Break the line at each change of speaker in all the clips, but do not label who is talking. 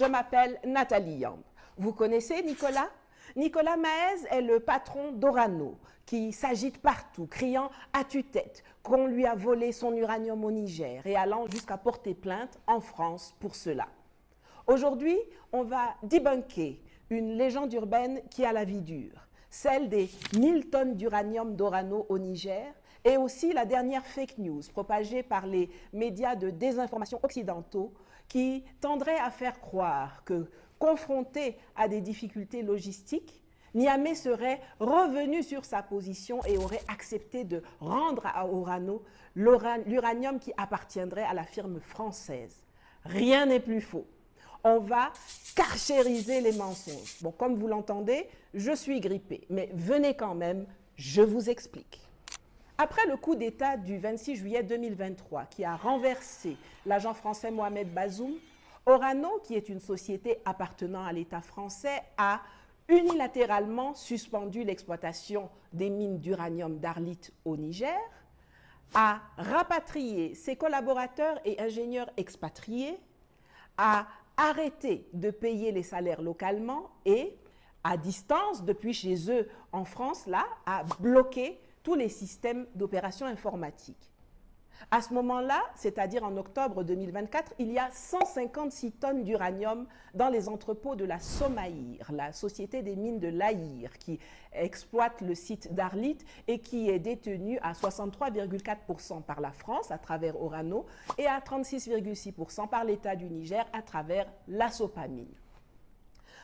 Je m'appelle Nathalie Yamb. Vous connaissez Nicolas? Nicolas Maez est le patron d'Orano, qui s'agite partout, criant à tue-tête qu'on lui a volé son uranium au Niger et allant jusqu'à porter plainte en France pour cela. Aujourd'hui, on va débunker une légende urbaine qui a la vie dure, celle des 1000 tonnes d'uranium d'Orano au Niger, et aussi la dernière fake news propagée par les médias de désinformation occidentaux qui tendrait à faire croire que, confronté à des difficultés logistiques, Niamey serait revenu sur sa position et aurait accepté de rendre à Orano l'uranium qui appartiendrait à la firme française. Rien n'est plus faux. On va carchériser les mensonges. Bon, comme vous l'entendez, je suis grippée, mais venez quand même, je vous explique. Après le coup d'État du 26 juillet 2023 qui a renversé l'agent français Mohamed Bazoum, Orano, qui est une société appartenant à l'État français, a unilatéralement suspendu l'exploitation des mines d'uranium d'Arlit au Niger, a rapatrié ses collaborateurs et ingénieurs expatriés, a arrêté de payer les salaires localement et, à distance, depuis chez eux en France, là, a bloqué tous les systèmes d'opération informatique. À ce moment-là, c'est-à-dire en octobre 2024, il y a 156 tonnes d'uranium dans les entrepôts de la Somaïr, la société des mines de l'Aïr, qui exploite le site d'Arlit et qui est détenue à 63,4% par la France à travers Orano et à 36,6% par l'État du Niger à travers la Sopamine.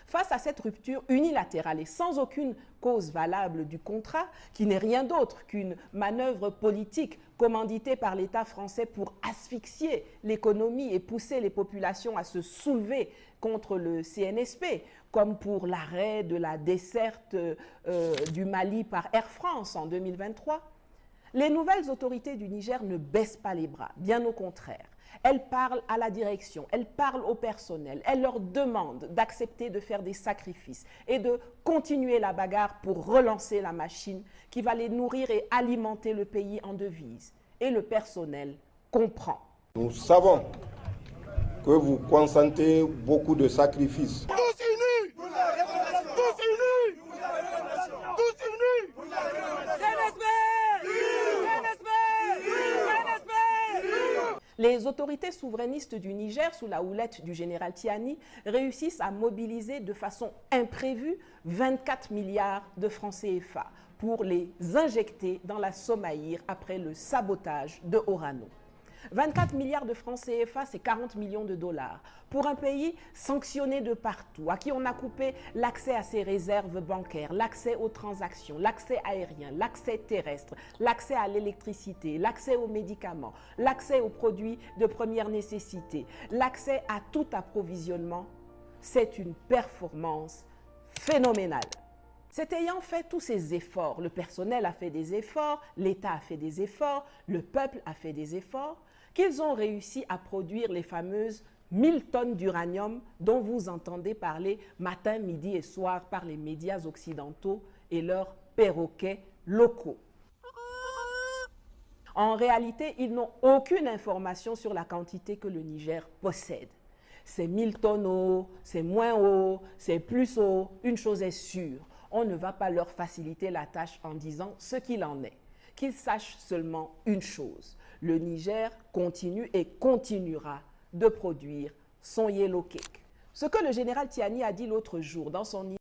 Face à cette rupture unilatérale et sans aucune cause valable du contrat, qui n'est rien d'autre qu'une manœuvre politique commanditée par l'État français pour asphyxier l'économie et pousser les populations à se soulever contre le CNSP, comme pour l'arrêt de la desserte du Mali par Air France en 2023, les nouvelles autorités du Niger ne baissent pas les bras, bien au contraire. Elles parlent à la direction, elles parlent au personnel, elles leur demandent d'accepter de faire des sacrifices et de continuer la bagarre pour relancer la machine qui va les nourrir et alimenter le pays en devises. Et le personnel comprend.
Nous savons que vous consentez beaucoup de sacrifices.
Tous unis! Tous unis! Tous unis!
Les autorités souverainistes du Niger, sous la houlette du général Tiani, réussissent à mobiliser de façon imprévue 24 milliards de francs CFA pour les injecter dans la Somaïr après le sabotage de Orano. 24 milliards de francs CFA, c'est 40 millions de dollars. Pour un pays sanctionné de partout, à qui on a coupé l'accès à ses réserves bancaires, l'accès aux transactions, l'accès aérien, l'accès terrestre, l'accès à l'électricité, l'accès aux médicaments, l'accès aux produits de première nécessité, l'accès à tout approvisionnement, c'est une performance phénoménale. C'est ayant fait tous ces efforts, le personnel a fait des efforts, l'État a fait des efforts, le peuple a fait des efforts, qu'ils ont réussi à produire les fameuses 1000 tonnes d'uranium dont vous entendez parler matin, midi et soir par les médias occidentaux et leurs perroquets locaux. En réalité, ils n'ont aucune information sur la quantité que le Niger possède. C'est 1000 tonnes haut, c'est moins haut, c'est plus haut, une chose est sûre. On ne va pas leur faciliter la tâche en disant ce qu'il en est. Qu'ils sachent seulement une chose, le Niger continue et continuera de produire son yellow cake. Ce que le général Tiani a dit l'autre jour dans son